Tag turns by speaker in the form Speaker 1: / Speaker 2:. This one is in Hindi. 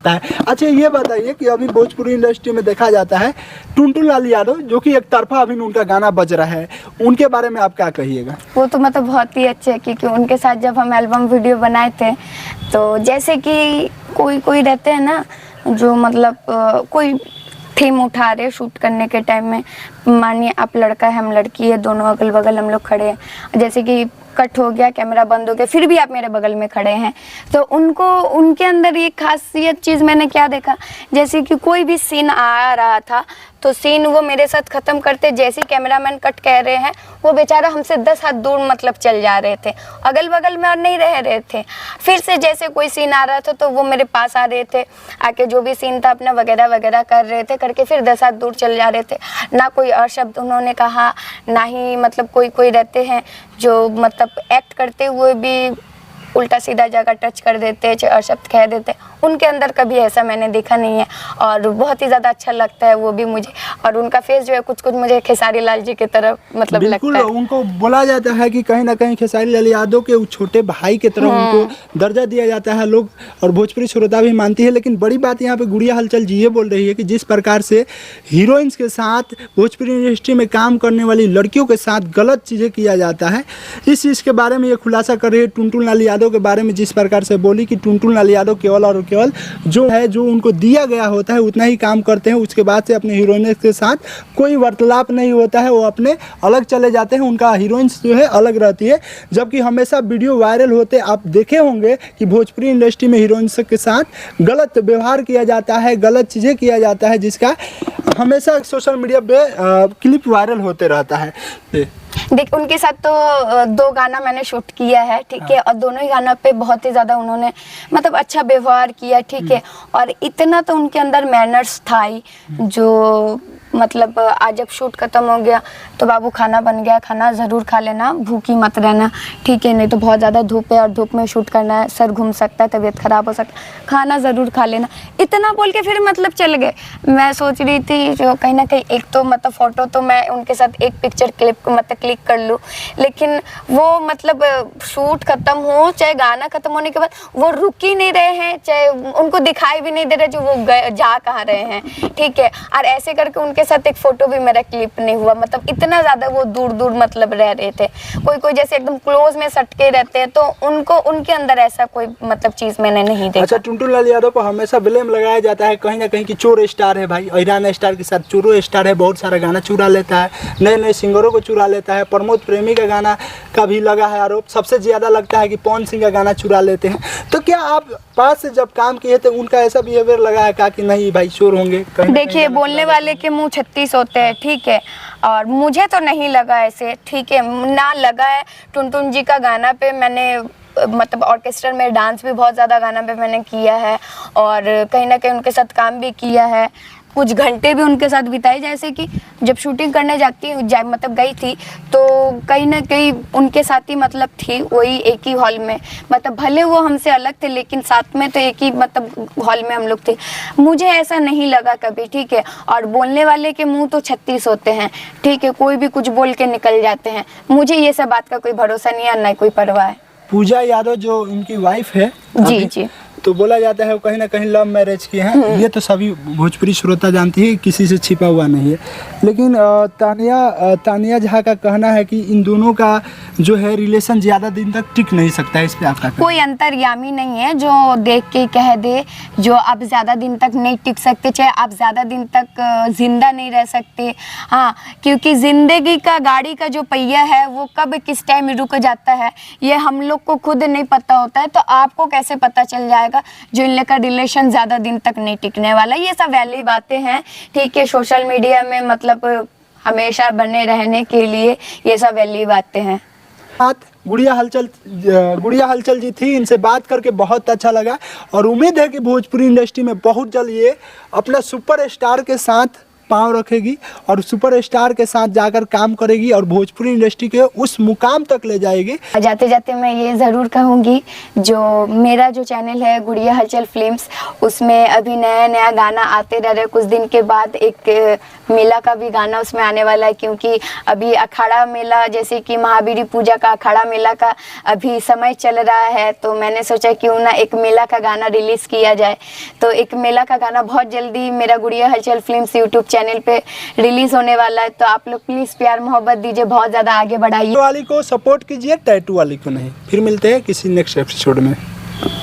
Speaker 1: सकता है। अच्छा ये बताइए कि अभी भोजपुरी इंडस्ट्री में देखा जाता है टुनटुन लाल यादव जो कि एक तरफा अभी उनका गाना बज रहा है, उनके बारे में आप क्या कहिएगा?
Speaker 2: वो तो मतलब बहुत ही अच्छे है, क्योंकि उनके साथ जब हम एल्बम वीडियो बनाए थे तो जैसे कि कोई रहते हैं ना जो मतलब कोई थीम उठा रहे शूट करने के टाइम में, मानिए आप लड़का है हम लड़की है, दोनों अगल बगल हम लोग खड़े हैं, जैसे कि कट हो गया कैमरा बंद हो गया फिर भी आप मेरे बगल में खड़े हैं, तो उनको उनके अंदर ये खासियत चीज़ मैंने क्या देखा, जैसे कि कोई भी सीन आ रहा था तो सीन वो मेरे साथ ख़त्म करते, जैसे कैमरामैन कट कह रहे हैं वो बेचारा हमसे 10 हाथ दूर मतलब चल जा रहे थे, अगल बगल में और नहीं रह रहे थे। फिर से जैसे कोई सीन आ रहा था तो वो मेरे पास आ रहे थे, आके जो भी सीन था अपना वगैरह वगैरह कर रहे थे, करके फिर 10 हाथ दूर चल जा रहे थे। ना कोई शब्द उन्होंने कहा, ना ही मतलब कोई रहते हैं जो मतलब एक्ट करते हुए भी उल्टा सीधा जगह टच कर देते, शब्द कह देते, उनके अंदर कभी ऐसा मैंने देखा नहीं है और बहुत ही ज़्यादा अच्छा लगता है वो भी मुझे। और उनका फेस जो है कुछ मुझे खेसारी लाल जी की तरफ मतलब
Speaker 1: बिल्कुल
Speaker 2: लगता है।
Speaker 1: उनको बोला जाता है कि कहीं ना कहीं खेसारी लाल यादव के छोटे भाई की तरह उनको दर्जा दिया जाता है लोग, और भोजपुरी श्रोता भी मानती है। लेकिन बड़ी बात यहाँ पे गुड़िया हलचल जी ये बोल रही है कि जिस प्रकार से हीरोइंस के साथ भोजपुरी इंडस्ट्री में काम करने वाली लड़कियों के साथ गलत चीज़ें किया जाता है, इस चीज़ के बारे में ये खुलासा कर रही है टुनटुन लाल यादव के बारे में। जिस प्रकार से बोली कि टुनटुन लाल यादव केवल और केवल जो उनको दिया गया होता है उतना ही काम करते हैं, उसके बाद से अपने हीरोइंस के साथ कोई वार्तालाप नहीं होता है, वो अपने अलग चले जाते हैं, उनका हीरोइंस जो है अलग रहती है। जबकि हमेशा वीडियो वायरल होते आप देखे होंगे कि भोजपुरी इंडस्ट्री में हीरोइंस के साथ गलत व्यवहार किया जाता है, गलत चीज़ें किया जाता है, जिसका हमेशा सोशल मीडिया पे क्लिप वायरल होते रहता है।
Speaker 2: देख उनके साथ तो 2 गाना मैंने शूट किया है, ठीक है, और दोनों ही गाना पे बहुत ही ज़्यादा उन्होंने मतलब अच्छा व्यवहार किया, ठीक है, और इतना तो उनके अंदर मैनर्स था ही जो मतलब आज जब शूट खत्म हो गया तो बाबू खाना बन गया, खाना ज़रूर खा लेना, भूखी मत रहना, ठीक है, नहीं तो बहुत ज़्यादा धूप है और धूप में शूट करना है, सर घूम सकता है, तबीयत ख़राब हो सकता है, खाना ज़रूर खा लेना, इतना बोल के फिर मतलब चल गए। मैं सोच रही थी जो कहीं ना कहीं एक तो मतलब फ़ोटो तो मैं उनके साथ एक पिक्चर क्लिक कर लूँ, लेकिन वो मतलब शूट ख़त्म हो चाहे गाना ख़त्म होने के बाद वो रुक ही नहीं रहे हैं, चाहे उनको दिखाई भी नहीं दे रहे जो वो जा कहाँ रहे हैं, ठीक है, और ऐसे करके उनके साथ एक फ़ोटो भी मेरा क्लिप नहीं हुआ। मतलब इतना ज़्यादा वो दूर दूर मतलब रह रहे थे, कोई जैसे एकदम क्लोज में सटके रहते हैं, तो उनको उनके अंदर ऐसा कोई मतलब चीज़ मैंने नहीं देखा।
Speaker 1: अच्छा, टुनटुन लाल यादव को हमेशा ब्लेम लगाया जाता है कहीं ना कहीं कि चोर स्टार है भाई, ईरान स्टार के साथ चोरो स्टार है, बहुत सारा गाना चुरा लेता है, नए नए सिंगरों को चुरा लेता है, प्रमोद प्रेमी का गाना का भी लगा है आरोप, सबसे ज़्यादा लगता है कि पवन सिंह का गाना चुरा लेते हैं। तो क्या आप पास से जब काम किए थे उनका ऐसा बिहेवियर लगा है क्या कि नहीं भाई चोर होंगे?
Speaker 2: देखिए बोलने वाले के मुँह 36 होते हैं, ठीक है, और मुझे तो नहीं लगा ऐसे, ठीक है, ना लगा है। टुनटुन जी का गाना पे मैंने मतलब ऑर्केस्ट्रा में डांस भी बहुत ज़्यादा गाना पे मैंने किया है और कहीं ना कहीं उनके साथ काम भी किया है, कुछ घंटे भी उनके साथ बिताए, जैसे कि जब शूटिंग करने मतलब गई थी तो कहीं ना कहीं उनके साथ ही मतलब थी, वही एक ही हॉल में, मतलब भले वो हमसे अलग थे लेकिन साथ में तो एक ही मतलब हॉल में हम लोग थे। मुझे ऐसा नहीं लगा कभी, ठीक है, और बोलने वाले के मुंह तो 36 होते हैं, ठीक है, कोई भी कुछ बोल के निकल जाते हैं, मुझे ये सब बात का कोई भरोसा नहीं है, ना कोई परवाह है।
Speaker 1: पूजा यादव जो इनकी वाइफ है
Speaker 2: जी जी,
Speaker 1: तो बोला जाता है कहीं ना कहीं लव मैरिज की है, ये तो सभी भोजपुरी श्रोता जानती है, किसी से छिपा हुआ नहीं है। लेकिन तानिया झा का कहना है कि इन दोनों का जो है रिलेशन ज़्यादा दिन तक टिक नहीं सकता है, इस पे आपका
Speaker 2: कोई अंतर्यामी नहीं है जो देख के कह दे जो आप ज़्यादा दिन तक नहीं टिक सकते, चाहे आप ज़्यादा दिन तक जिंदा नहीं रह सकते। हाँ, क्योंकि ज़िंदगी का गाड़ी का जो पहिया है वो कब किस टाइम रुक जाता है ये हम लोग को खुद नहीं पता होता है, तो आपको कैसे पता चल जाएगा जो इन लोग का रिलेशन ज़्यादा दिन तक नहीं टिकने वाला। ये सब वैली बातें हैं, ठीक है, सोशल मीडिया में मतलब हमेशा बने रहने के लिए ये सब वैली बातें हैं।
Speaker 1: गुड़िया हलचल जी थी, इनसे बात करके बहुत अच्छा लगा और उम्मीद है कि भोजपुरी इंडस्ट्री में बहुत जल्द ये अपना सुपर स्टार के साथ पांव रखेगी और सुपरस्टार के साथ जाकर काम करेगी और भोजपुरी इंडस्ट्री के उस मुकाम तक ले जाएगी।
Speaker 2: जाते जाते मैं ये ज़रूर कहूँगी, जो मेरा जो चैनल है गुड़िया हलचल फिल्म्स, उसमें अभी नया नया गाना आते रह रहे। कुछ दिन के बाद एक मेला का भी गाना उसमें आने वाला है, क्योंकि अभी अखाड़ा मेला जैसे कि महावीरी पूजा का अखाड़ा मेला का अभी समय चल रहा है, तो मैंने सोचा क्यों ना एक मेला का गाना रिलीज़ किया जाए। तो एक मेला का गाना बहुत जल्दी मेरा गुड़िया हलचल फिल्म्स यूट्यूब चैनल पे रिलीज़ होने वाला है। तो आप लोग प्लीज़ प्यार मोहब्बत दीजिए, बहुत ज़्यादा आगे बढ़ाइए।
Speaker 1: वाली को सपोर्ट कीजिए, टैटू वाली को नहीं। फिर मिलते हैं किसी नेक्स्ट एपिसोड में।